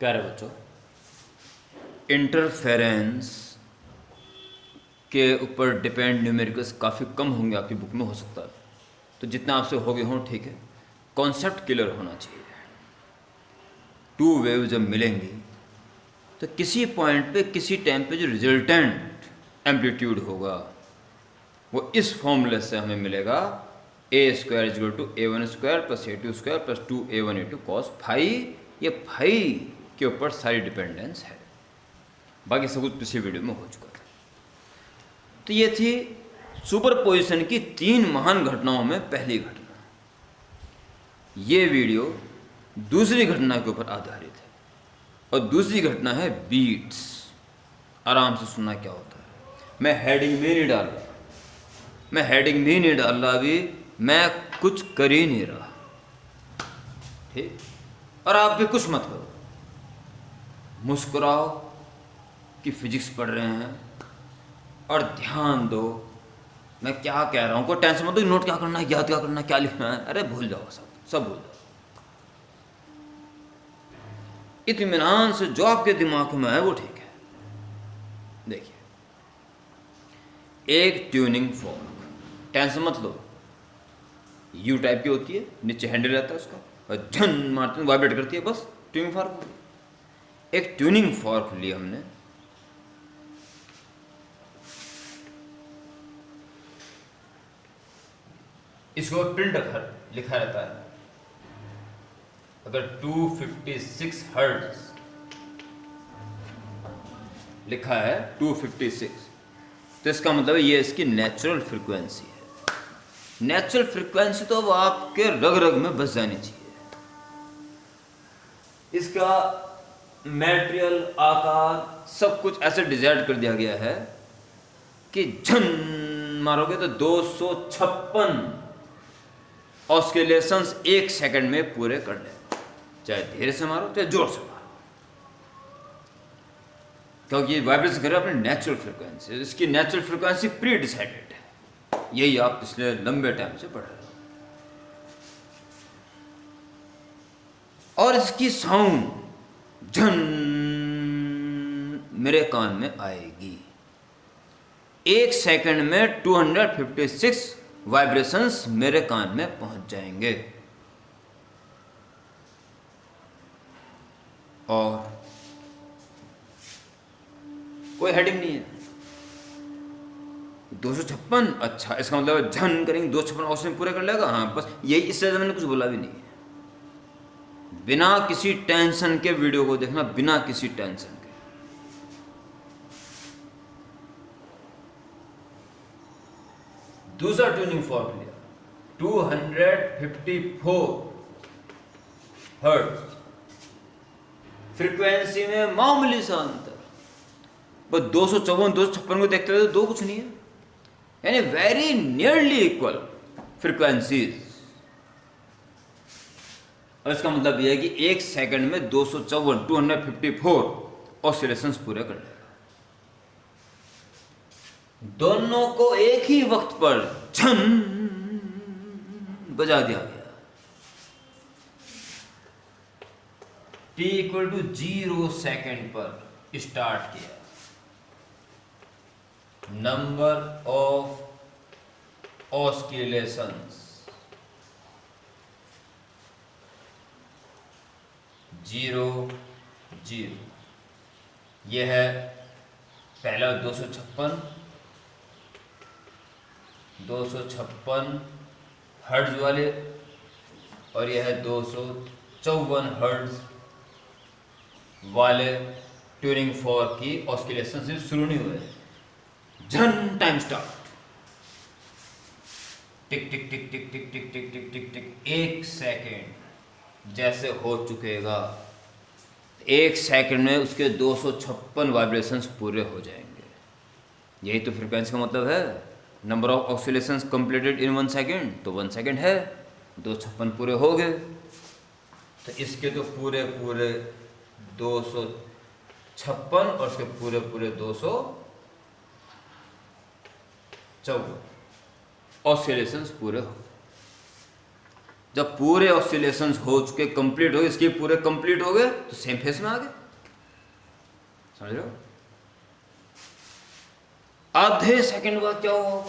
प्यारे बच्चों, इंटरफेरेंस के ऊपर डिपेंड न्यूमेरिकल्स काफ़ी कम होंगे, आपकी बुक में हो सकता है, तो जितना आपसे हो गए हों ठीक है। कॉन्सेप्ट क्लियर होना चाहिए। टू वेव जब मिलेंगी तो किसी पॉइंट पे किसी टाइम पे जो रिजल्टेंट एम्पलीट्यूड होगा वो इस फॉर्मूले से हमें मिलेगा, a square equal to a one square plus a two square plus 2a1a2 cos phi. ये फाई के ऊपर सारी डिपेंडेंस है, बाकी सब कुछ पिछली वीडियो में हो चुका था। तो ये थी सुपरपोजिशन की 3 महान घटनाओं में पहली घटना। ये वीडियो दूसरी घटना के ऊपर आधारित है, और दूसरी घटना है बीट्स। आराम से सुनना क्या होता है। मैं हेडिंग में नहीं डाल रहा अभी, मैं कुछ कर ही नहीं रहा, ठीक। और आप भी कुछ मत करो, मुस्कुराओ कि फिजिक्स पढ़ रहे हैं और ध्यान दो मैं क्या कह रहा हूँ। कोई टेंशन मत दो, नोट क्या करना है, याद क्या करना है, क्या लिखना है, अरे भूल जाओ, सब भूल जाओ। इत्मीनान से जो आपके दिमाग में है वो ठीक है। देखिए, एक ट्यूनिंग फॉर्क, टेंशन मत लो, यू टाइप की होती है, नीचे हैंडल रहता है उसका, और झन मारते वाइब्रेट करती है, बस ट्यूनिंग फॉर्क। एक ट्यूनिंग फॉर्क लिया हमने, इसको प्रिंट लिखा रहता है। अगर 256 हर्ट्ज लिखा है 256, तो इसका मतलब ये इसकी नेचुरल फ्रीक्वेंसी है। नेचुरल फ्रीक्वेंसी तो अब आपके रग रग में बस जानी चाहिए। इसका मैटेरियल, आकार, सब कुछ ऐसे डिजाइन कर दिया गया है कि झन मारोगे तो 256 ऑस्किलेशंस 1 सेकंड में पूरे कर लेगा, चाहे धीरे से मारो चाहे जोर से मारो, क्योंकि ये वाइब्रेशन कर रहा है अपनी नेचुरल फ्रीक्वेंसी। इसकी नेचुरल फ्रीक्वेंसी प्री डिसाइडेड है, यही आप पिछले लंबे टाइम से पढ़ रहे हो। और इसकी साउंड झन मेरे कान में आएगी। 1 सेकंड में 256 वाइब्रेशंस मेरे कान में पहुंच जाएंगे। और कोई हेडिंग नहीं है। 256, अच्छा, इसका मतलब झन करेंगे 256 और पूरे कर लेगा। हाँ, बस यही, इससे मैंने कुछ बोला भी नहीं है। बिना किसी टेंशन के वीडियो को देखना, बिना किसी टेंशन के। दूसरा ट्यूनिंग फॉर्क लिया, 254 हर्ट्ज, फ्रीक्वेंसी में मामूली सा अंतर, बस 254 256 को देखते हुए तो दो कुछ नहीं है, यानी वेरी नियरली इक्वल फ्रीक्वेंसीज। और इसका मतलब यह है कि 1 सेकंड में 254 ऑसिलेशंस पूरे कर लेगा। दोनों को एक ही वक्त पर झन बजा दिया गया। t इक्वल टू 0 सेकेंड पर स्टार्ट किया। Number of oscillations 0 0। यह है पहला 256 हर्ट्ज वाले, और यह है 254 हर्ट्ज वाले ट्यूनिंग फॉर्क की ऑस्किलेशन से शुरू नहीं हुए। झन टाइम स्टार्ट, टिक टिक टिक टिक टिक टिक टिक टिक टिक टिक, 1 सेकेंड जैसे हो चुकेगा, 1 सेकेंड में उसके 256 वाइब्रेशंस पूरे हो जाएंगे। यही तो फ्रीक्वेंसी का मतलब है। Number of oscillations completed in 1 second, तो 1 सेकेंड है, 256 पूरे हो गए। तो इसके तो पूरे 256 और उसके पूरे 254 ऑस्किलेशंस पूरे हो। जब पूरे ऑसिलेशंस हो चुके, कंप्लीट हो गए, इसके पूरे कंप्लीट हो गए, तो सेम फेस में आ गए। समझ रहे हो? आधे सेकंड बाद क्या होगा?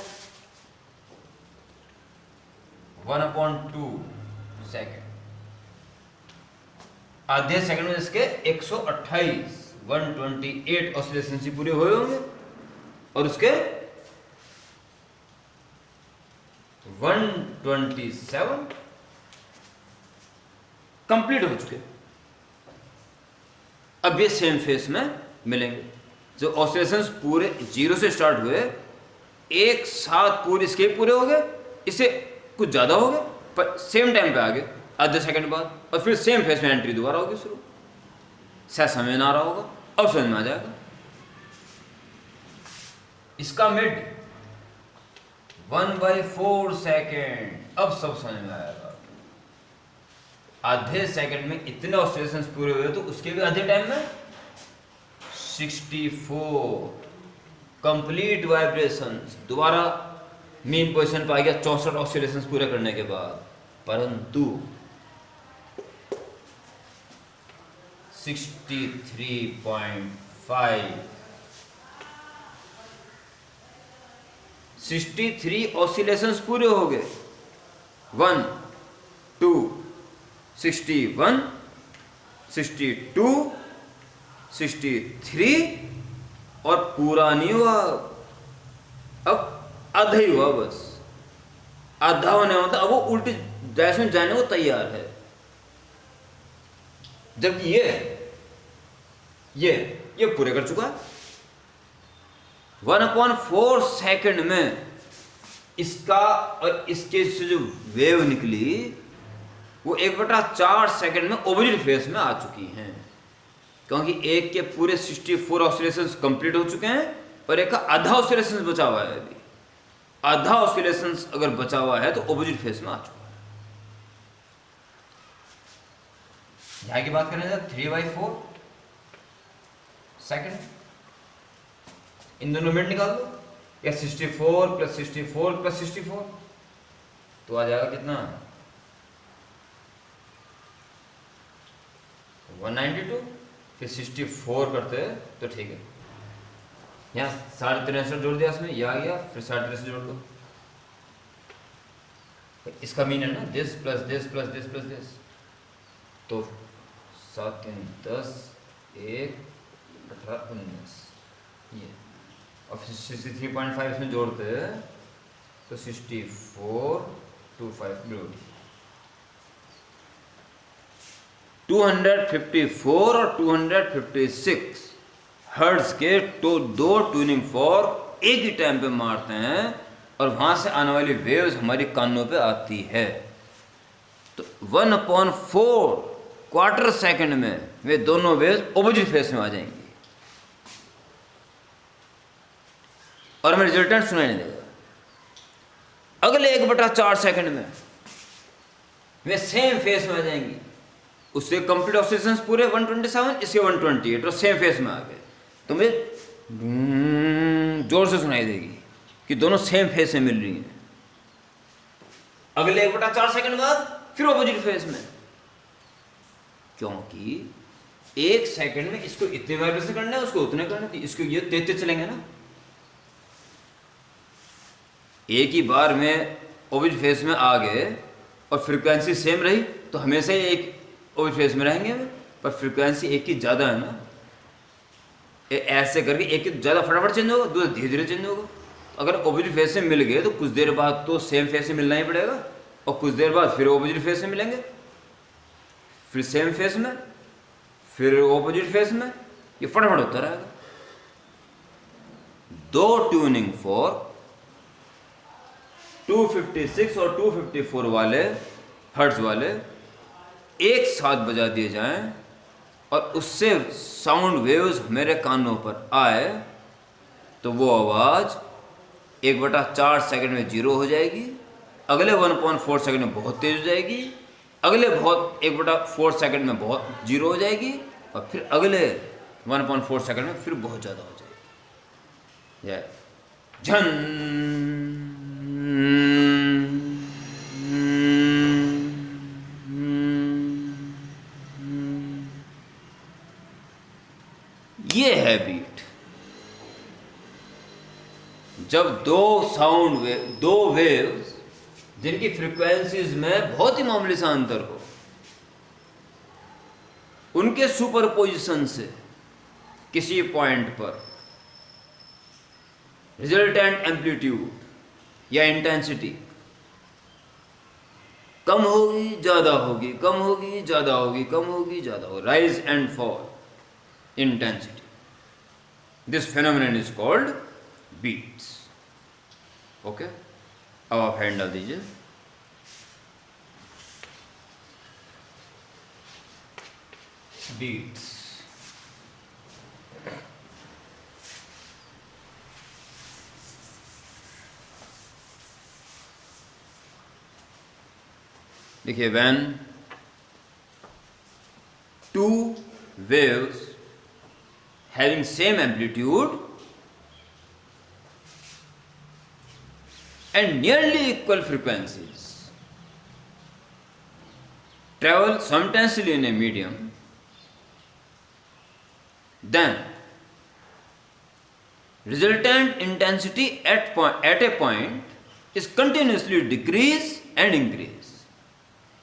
1/2 सेकंड। आधे सेकंड में इसके 128 ऑसिलेशन ही पूरे हुए होंगे, और उसके 127 कंप्लीट हो चुके। अब ये सेम फेस में मिलेंगे। जो ऑसिलेशंस पूरे 0 से स्टार्ट हुए, एक साथ पूरे इसके पूरे हो गए, इससे कुछ ज़्यादा हो गए, पर सेम टाइम पे आ गए आधे सेकंड बाद, और फिर सेम फेस में एंट्री दोबारा होगी शुरू। शायद समझ में आ रहा होगा, अब समझ में आ जाएगा। इसका मिड 1/4 सेकेंड, अब सब समझ में आएगा। आधे सेकंड में इतने ऑसिलेशंस पूरे हुए, तो उसके भी आधे टाइम में 64 कंप्लीट वाइब्रेशंस, दोबारा मेन पोजीशन पर आ गया 64 ऑसिलेशंस पूरे करने के बाद। परंतु 63 ऑसिलेशंस पूरे हो गए। 1 2 61 62 63, और पूरा नहीं हुआ, अब आधा ही हुआ बस। आधा होने मतलब अब वो उल्टी डायरेक्शन में जाने को तैयार है। जबकि ये पूरे कर चुका है। 1/4 सेकंड में इसका और इसके से जो वेव निकली, वो 1/4 सेकंड में ऑपोजिट फेस में आ चुकी हैं, क्योंकि एक के पूरे 64 ऑसिलेशंस कंप्लीट हो चुके हैं, और एक का आधा ऑसिलेशंस बचा हुआ है। अभी आधा ऑसिलेशंस अगर बचा हुआ है, तो ऑपोजिट फेस में आ चुका है। यहां की बात करें तो 3/4 सेकंड, इन दोनों मिनट निकाल दो, या 64 + 64 + 64, तो आ जाएगा कितना? 192। फिर 64 करते तो ठीक है। यहाँ 63.5 जोड़ दिया इसमें, यह आ गया, फिर 63 जोड़ दो। इसका मीन है ना this plus this plus this plus this, तो 7 3 10 1 18 19 ये, और फिर 63.5 इसमें जोड़ते तो 64 25 गुड 254 और 256 हर्ट्ज के तो दो ट्यूनिंग फॉर्क एक ही टाइम पे मारते हैं, और वहां से आने वाली वेव्स हमारी कानों पे आती है। तो 1/4 क्वार्टर सेकंड में वे दोनों वेव्स ऑपोजिट फेस में आ जाएंगी, और हमें रिजल्टेंट सुनाई नहीं देगा। अगले 1/4 सेकंड में वे सेम फेस में आ जाएंगी। उससे कंप्लीट ऑसिलेशंस पूरे 127, इसके 128, और सेम फेस में आ गए, तो मुझे जोर से सुनाई देगी कि दोनों सेम फेस में मिल रही हैं। अगले 1/4 सेकंड बाद फिर ऑपोजिट फेस में, क्योंकि 1 सेकंड में इसको इतने वाइब्रेशन करना है, उसको उतने करना है, इसको ये तेज चलेंगे ना। एक ही बार में ऑपोजिट फेस में आ गए और फ्रीक्वेंसी सेम रही, तो हमेशा ही एक ऑपोजिट फेस में रहेंगे, पर फ्रीक्वेंसी एक की ज़्यादा है ना। ऐसे करके एक की ज़्यादा फटाफट चेंज होगा, दूसरा धीरे धीरे चेंज होगा। अगर ऑपोजिट फेस से मिल गए तो कुछ देर बाद तो सेम फेस से मिलना ही पड़ेगा, और कुछ देर बाद फिर ऑपोजिट फेस से मिलेंगे, फिर सेम फेस में, फिर ऑपोजिट फेस में, ये फटाफट होता रहेगा। दो ट्यूनिंग फॉर्क 256 और 254 वाले हर्ट्ज वाले एक साथ बजा दिए जाएं, और उससे साउंड वेव्स मेरे कानों पर आए, तो वो आवाज़ 1/4 सेकंड में 0 हो जाएगी, अगले 1/4 सेकंड में बहुत तेज हो जाएगी, अगले 1/4 सेकंड में बहुत 0 हो जाएगी, और फिर अगले 1/4 सेकंड में फिर बहुत ज़्यादा हो जाएगी। जय झन। ये है बीट। जब दो वेव्स जिनकी फ्रीक्वेंसीज में बहुत ही मामूली सा अंतर हो, उनके सुपरपोजिशन से किसी पॉइंट पर रिजल्टेंट एम्पलीट्यूड या इंटेंसिटी कम होगी, ज्यादा होगी, कम होगी, ज्यादा होगी, कम होगी, ज्यादा होगी, rise and fall intensity. This phenomenon is called beats. Okay, अब आप हैंड डाल दीजिए। बीट्स। देखिए, when two waves having same amplitude and nearly equal frequencies travel simultaneously in a medium, then resultant intensity at a point is continuously decrease and increase,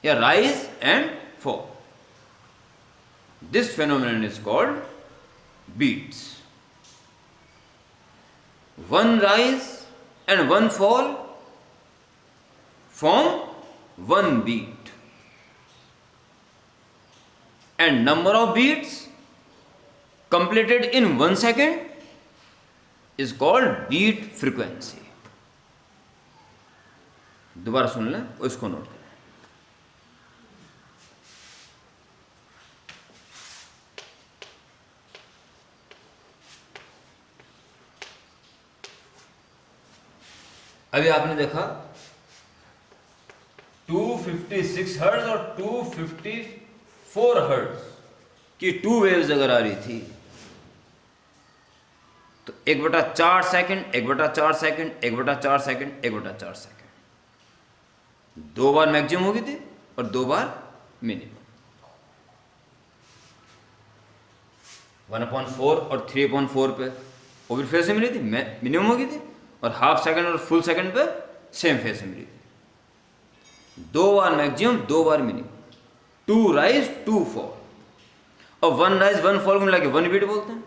या rise and fall. This phenomenon is called beats. One rise and one fall form one beat, and number of beats completed in 1 second is called beat frequency. दोबारा सुन लें और इसको note करें। अभी आपने देखा 256 hertz और 254 हर्ट्ज की टू वेव्स अगर आ रही थी तो 1/4 सेकंड, 1/4 सेकंड, 1/4 सेकंड, 1/4 सेकंड 2 बार मैक्सिमम होगी थी और 2 बार मिनिमम। 1/4 और 3/4 पे वो भी फेज से मिली थी, मिनिमम होगी थी, और हाफ सेकंड और फुल सेकंड पे सेम फेज से मिली थी। 2 बार मैक्सिमम, 2 बार मिनिमम। 2 राइज 2 फॉल, और 1 राइज 1 फॉल को मिला के 1 बीट बोलते हैं।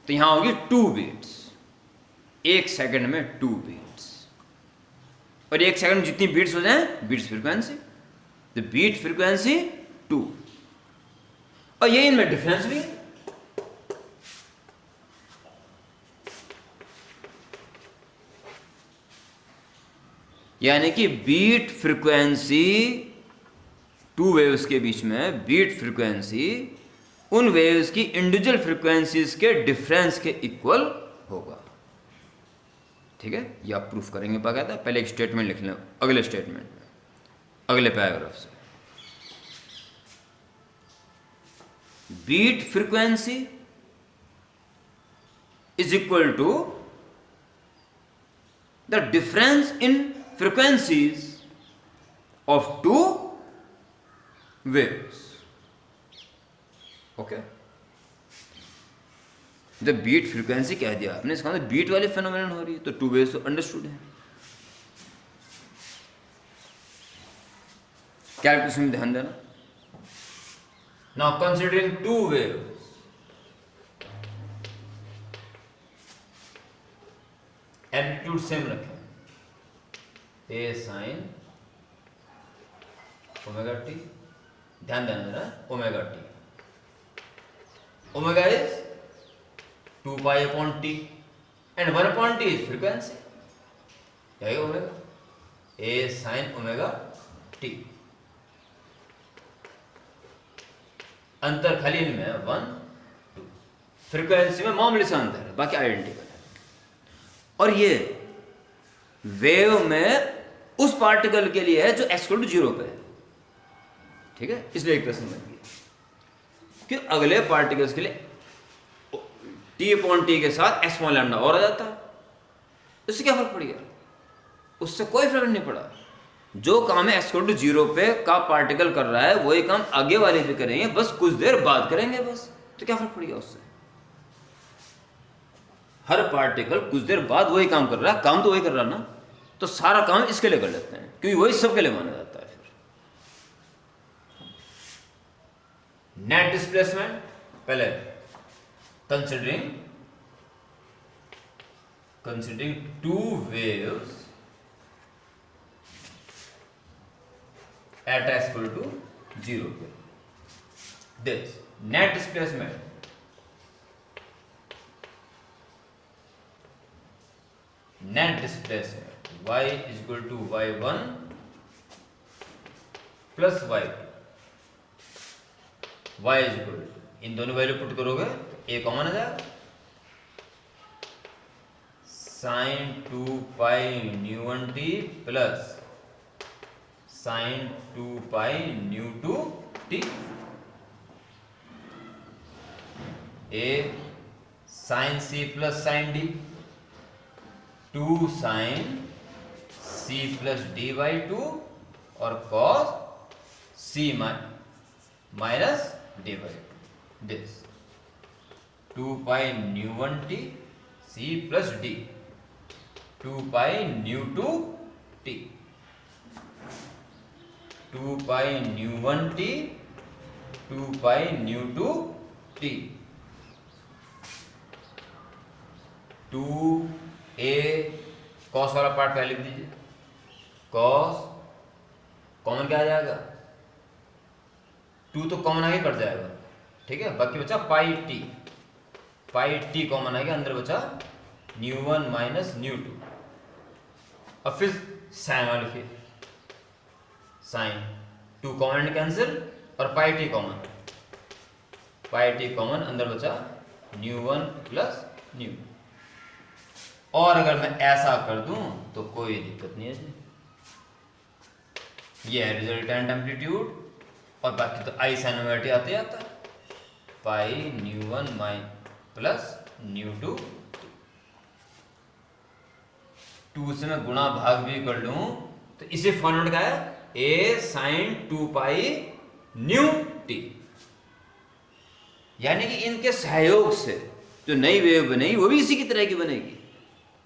तो यहां होगी 2 बीट्स, 1 सेकंड में 2 बीट्स, और 1 सेकंड में जितनी बीट्स हो जाए बीट्स फ्रीक्वेंसी, तो बीट फ्रीक्वेंसी 2। और ये इनमें डिफरेंस भी है। यानी कि बीट फ्रीक्वेंसी, टू वेव्स के बीच में बीट फ्रीक्वेंसी उन वेव्स की इंडिविजुअल फ्रीक्वेंसीज के डिफरेंस के इक्वल होगा। ठीक है, ये आप प्रूफ करेंगे बाकायदा। पहले एक स्टेटमेंट लिख लें अगले स्टेटमेंट में, अगले पैराग्राफ से। Beat frequency is equal to the difference in frequencies of two waves. Okay, जब बीट फ्रीक्वेंसी कह दिया आपने, इसका मतलब बीट वाली फेनोमेनन हो रही है, तो टू वेव्स तो अंडरस्टूड है। कैलकुलेशन में ध्यान देना। Now considering two waves, amplitude same रखें, ए साइन ओमेगा टी, ध्यान देना जरा, omega T, omega is 2 pi upon T and 1 upon T is frequency, यही ओमेगा, ए साइन ओमेगा टी। अंतर खाली इनमें 1 2, फ्रीक्वेंसी में मामूली सा अंतर है, बाकी आइडेंटिकल है। और ये वेव में उस पार्टिकल के लिए है जो x=0 पे है। ठीक है, इसलिए एक प्रश्न बन गया कि अगले पार्टिकल्स के लिए t/t के साथ x(λ) और आ जाता है, इससे क्या फर्क पड़ गया? उससे कोई फर्क नहीं पड़ा। जो काम है x=0 पे का पार्टिकल कर रहा है वही काम आगे वाले भी करेंगे, बस कुछ देर बाद करेंगे बस। तो क्या फर्क पड़ गया उससे? हर पार्टिकल कुछ देर बाद वही काम कर रहा है, काम तो वही कर रहा ना, तो सारा काम इसके लिए कर लेते हैं क्योंकि वही सबके लिए माना जाता है। फिर नेट डिस्प्लेसमेंट, पहले considering two waves at x equal to 0 पे, this net displacement y is equal to y1 plus y2, y is equal to, इन दोनों वैल्यू पुट करोगे a कॉमन आ जाएगा, sin 2 pi nu 1t plus sin 2 pi nu 2t, a sin c plus sin d, 2 sin c plus d by 2 और cos c minus d by 2, this 2 pi nu 1t c plus d, 2 pi nu 2t, 2 pi nu 1t, 2 pi nu 2t, 2a cos वाला part पहले लिख दीजिए, cos common क्या आ जाएगा, 2 तो common आगे cut जाएगा, ठीक है, बाकी बचा पाई टी कॉमन आ गया, अंदर बचा न्यू 1 माइनस न्यू 2, अब फिर साइन वाला लिखिए, साइन 2 कॉमन कैंसिल और पाई टी कॉमन, अंदर बचा न्यू 1 प्लस न्यू, और अगर मैं ऐसा कर दूं तो कोई दिक्कत नहीं है, ये है रिजल्टेंट एम्पलीट्यूड, और बाकी तो आई साइन ओमेगा टी आते आता है, पाई न्यू 1 प्लस न्यू 2, 2 से मैं गुणा भाग भी कर लूं तो इसे फॉर्मेट क्या है, a sin 2 pi nu T, यानी कि इनके सहयोग से जो नई वेव बनेगी वो भी इसी की तरह की बनेगी,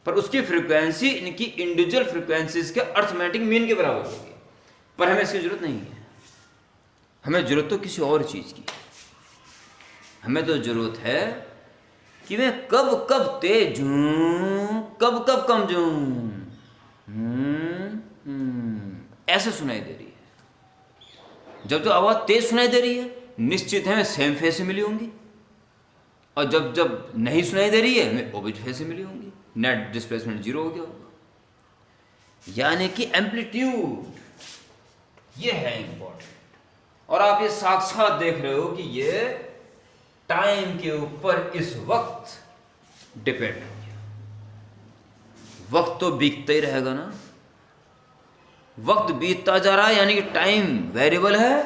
पर उसकी फ्रीक्वेंसी इनकी इंडिविजुअल फ्रीक्वेंसीज के अर्थमेटिक मीन के बराबर होगी, पर हमें इसकी जरूरत नहीं है, हमें जरूरत तो किसी और चीज की, हमें तो जरूरत है कि मैं कब कब तेज हूं, कब कब कम जाऊं, ऐसे सुनाई दे रही है। जब जो आवाज तेज सुनाई दे रही है निश्चित है मैं सेम फेज से मिली होंगी, और जब जब नहीं सुनाई दे रही है मैं ऑपोजिट फेज से मिली होंगी, नेट डिस्प्लेसमेंट 0 हो गया होगा, यानी कि एम्पलीट्यूड ये है इंपॉर्टेंट, और आप ये साक्षात देख रहे हो कि ये टाइम के ऊपर इस वक्त डिपेंड हो गया, वक्त तो बीतता ही रहेगा ना, वक्त बीतता जा रहा है, यानी कि टाइम वेरिएबल है,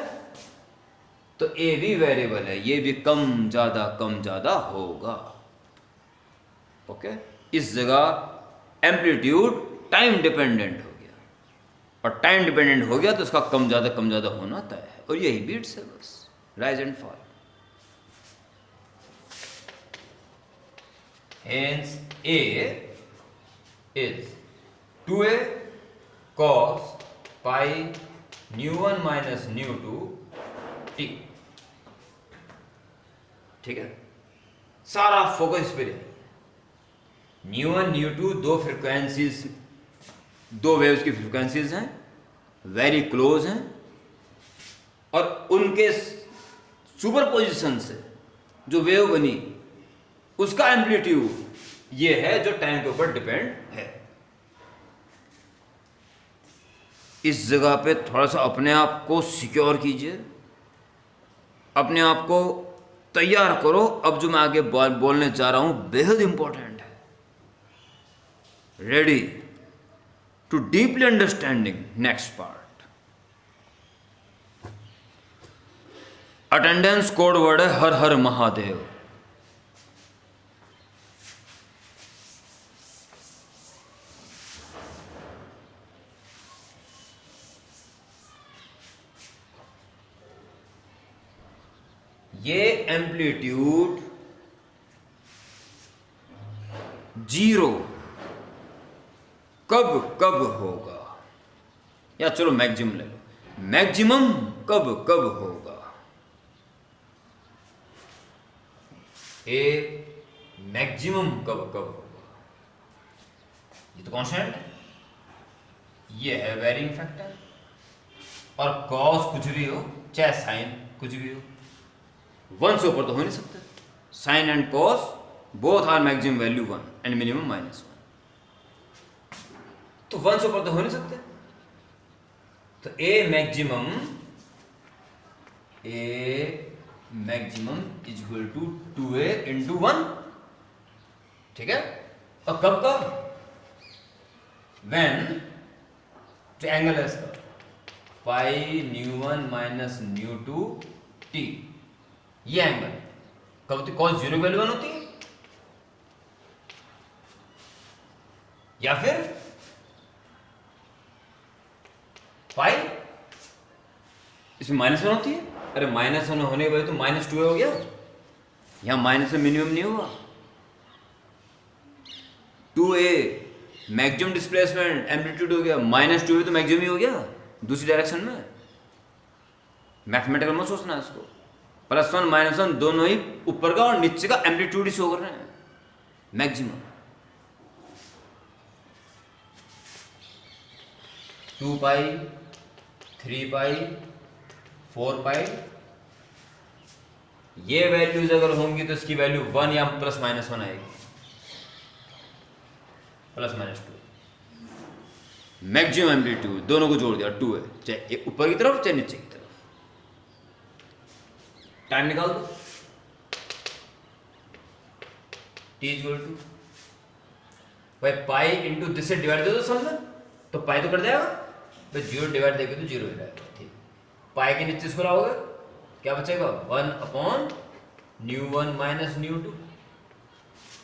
तो ए भी वेरिएबल है, ये भी कम ज्यादा होगा, ओके। इस जगह एम्पलीट्यूड टाइम डिपेंडेंट हो गया, और टाइम डिपेंडेंट हो गया तो उसका कम ज्यादा होना तय है, और यही बीट्स है बस, rise and fall. Hence A is 2a cos pi new 1 minus new 2 t, ठीक है, सारा फोकस पे रहे, न्यू 1 न्यू 2 दो फ्रीक्वेंसीज, दो वेव्स की फ्रीक्वेंसीज हैं, वेरी क्लोज हैं, और उनके सुपरपोजिशन से जो वेव बनी उसका एम्पलीट्यूड ये है जो टाइम के ऊपर डिपेंड है। इस जगह पे थोड़ा सा अपने आप को सिक्योर कीजिए, अपने आप को तैयार करो, अब जो मैं आगे बोलने जा रहा हूं बेहद इंपॉर्टेंट है। Ready to deeply understanding next part. Attendance code word है हर हर महादेव। ये एम्पलीट्यूड जीरो कब कब होगा, या चलो मैक्सिमम ले लो, मैक्सिमम कब कब होगा। ए मैक्सिमम कब कब होगा, ये तो कांस्टेंट है, ये है वेरिंग फैक्टर। और कॉस कुछ भी हो चाहे साइन कुछ भी हो, 1 से ऊपर तो हो नहीं सकता। Sine and cos both are maximum value 1 and minimum -1, तो 1 से ऊपर तो हो नहीं सकते। तो a maximum is equal to 2a into 1, ठीक है। और कब कब, व्हेन जो एंगल है इसका पाई न्यू1 माइनस न्यू2 टी, ये एंगल कब होती, कॉस 0 वैल्यू 1 होती है, या फिर पाई इसमें -1 होती है। अरे -1 होने के बाद तो -2a हो गया, यहां माइनस में मिनिमम नहीं हुआ। 2a मैक्सिमम डिस्प्लेसमेंट एम्पलीट्यूड हो गया, -2a तो मैक्सिमम ही हो गया दूसरी डायरेक्शन में। मैथमेटिकल मत सोचना इसको, +1 -1 दोनों ही ऊपर का और नीचे का एम्पलीट्यूड ही शो कर रहे हैं, मैक्सिमम। 2 पाई 3 पाई 4 पाई, ये वैल्यूज अगर होंगी तो इसकी वैल्यू 1 या +-1 आएगी, +-2। मैक्सिमम एम्पलीट्यूड दोनों को जोड़ दिया 2 है, चाहे ऊपर की तरफ चाहे नीचे की तरफ। टाइम निकाल दो, t इक्वल टू भाई पाई इंटू दिस से डिवाइड दे दो सम में, तो पाई तो कर देगा भाई, 0 डिवाइड देंगे तो 0 ही रहेगा, ठीक। पाई के नीचे इसको लाओगे क्या बचेगा, 1/न्यू1 माइनस न्यू2,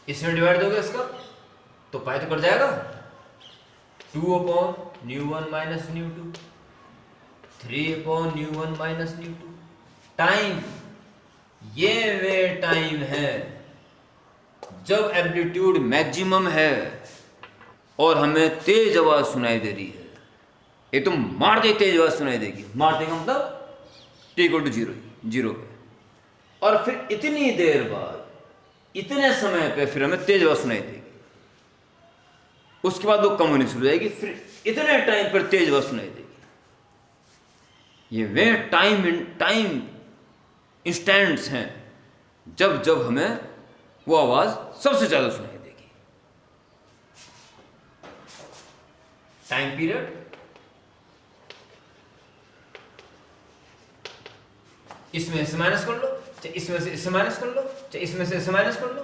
इसमें डिवाइड दोगे इसका तो पाई तो कर जाएगा, 2/न्यू1 माइनस न्यू2, 3/न्यू1 माइनस न्यू2। टाइम, ये वे टाइम है जब एम्पलीट्यूड मैक्सिमम है और हमें तेज आवाज सुनाई दे रही है। ये तो मार दे तेज आवाज सुनाई देगी, मार देगा मतलब t इक्वल टू 0 पे, और फिर इतनी देर बाद इतने समय पे फिर हमें तेज आवाज सुनाई देगी, उसके बाद वो कम होनी शुरू हो जाएगी, फिर इतने टाइम पर तेज आवाज सुनाई देगी। ये वे टाइम इंस्टेंट्स हैं जब जब हमें वो आवाज सबसे ज्यादा सुनाई देगी। टाइम पीरियड, इसमें से माइनस कर लो, चाहे इसमें से इससे माइनस कर लो, चाहे इसमें से इससे माइनस कर लो।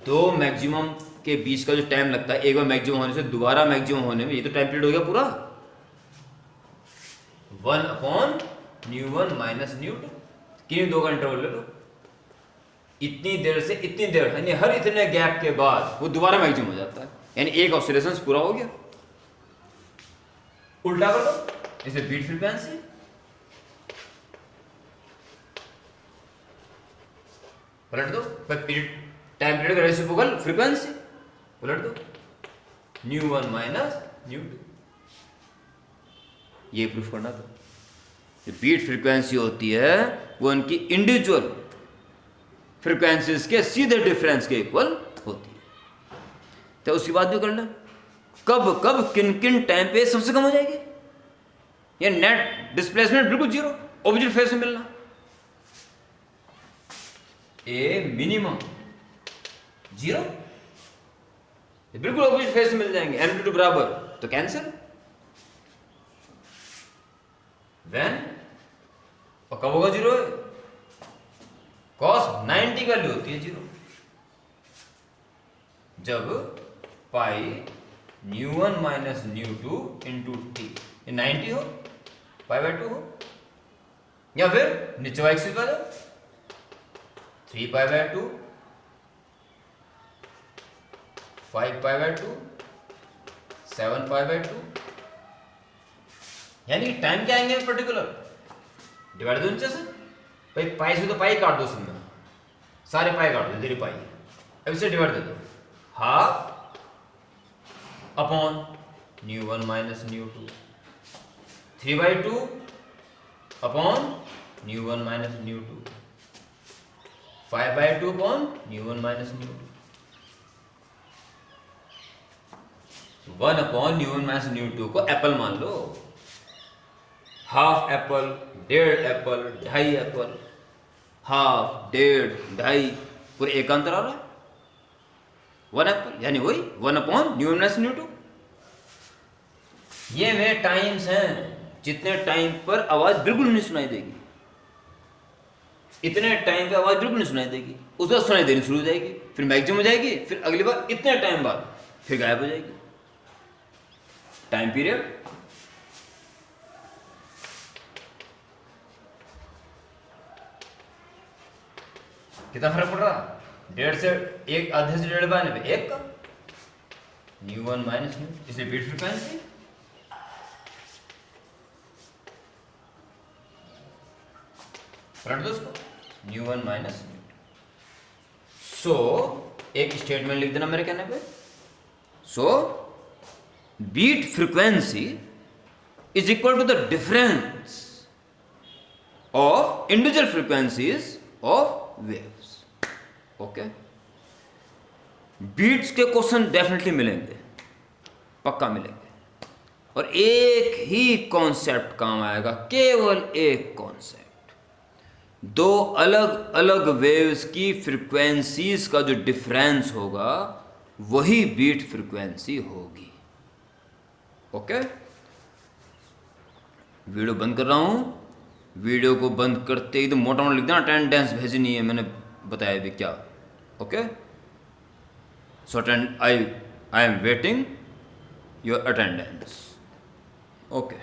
दो मैक्सिमम के बीच का जो टाइम लगता है एक बार मैक्सिमम होने से दोबारा मैक्सिमम होने में, ये तो टाइम पीरियड हो गया पूरा। 1/न्यू1 माइनस न्यू2, किन दो का इंटरवल ले लो, इतनी देर से इतनी देर, यानी हर इतने गैप के बाद वो दोबारा मैक्सिमम हो जाता है, यानी एक ऑसिलेशन पूरा हो गया। उल्टा कर दो, इसे बीट फ्रीक्वेंसी, पलट दो, टाइम पीरियड का रेसिप्रोकल फ्रीक्वेंसी पलट दो, न्यू1 माइनस न्यू2। ये प्रूफ करना था। जो बीट फ्रीक्वेंसी होती है वो उनकी इंडिविजुअल फ्रीक्वेंसीज के सीधे डिफरेंस के इक्वल होती है। तो उसकी बात भी कर लें, कब कब किन किन टाइम पे सबसे कम हो जाएगी, ये नेट डिस्प्लेसमेंट बिल्कुल 0 ऑपोजिट फेज में मिलना। ए मिनिमम 0 बिल्कुल ऑपोजिट फेज में मिल जाएंगे, एम्पलीट्यूड बराबर, तो कैंसिल। व्हेन, और कब होगा 0 है, cos 90 वैल्यू होती है 0, जब पाई न्यू1 माइनस न्यू2 इंटू टी 90 हो, π/2 हो, या फिर नीचे वाई एक्सिस पर 3π/2, 5π/2, 7π/2, यानी टाइम क्या आएंगे पर्टिकुलर, डिवाइड दो नीचे से, भाई पाई से तो पाई काट दो, इसमें सारे पाई काट दो, तेरी पाई अब इसे डिवाइड दे दो, half upon nu one minus nu two, 3/2 upon nu one minus nu two, 5/2 upon nu one minus nu two, 1 upon nu one minus nu two को एप्पल मान लो, हाफ एप्पल, डेढ़ एप्पल, ढाई एप्पल, हाफ, डेढ़, ढाई, पूरे एक अंतर आ रहा है, 1 एप्पल, यानी वही 1 upon nu one minus nu two. ये वे टाइम्स हैं जितने टाइम पर आवाज बिल्कुल नहीं सुनाई देगी, इतने टाइम पे आवाज बिल्कुल नहीं सुनाई देगी, उस बाद सुनाई देनी शुरू हो जाएगी, फिर मैक्सिमम हो जाएगी, फिर अगली बार इतने टाइम बाद फिर गायब हो जाएगी। टाइम पीरियड कितना फर्क पड़ रहा, डेढ़ से एक, आधे से डेढ़ बाने पे एक का, न्यू वन माइनस न्यू, इसलिए बीट फ्रीक्वेंसी पलट दो उसको, nu one minus nu. So एक स्टेटमेंट लिख देना मेरे कहने पे, so beat frequency is equal to the difference of individual frequencies of waves. Okay, beats के क्वेश्चन डेफिनेटली मिलेंगे, पक्का मिलेंगे, और एक ही कॉन्सेप्ट काम आएगा, केवल एक कॉन्सेप्ट, दो अलग अलग वेव्स की फ्रीक्वेंसीज का जो डिफरेंस होगा वही बीट फ्रीक्वेंसी होगी। ओके, वीडियो बंद कर रहा हूं, वीडियो को बंद करते ही तो मोटा मोटा लिख देना, अटेंडेंस भेजनी है, मैंने बताया भी क्या। Okay, so I am waiting your attendance. Okay.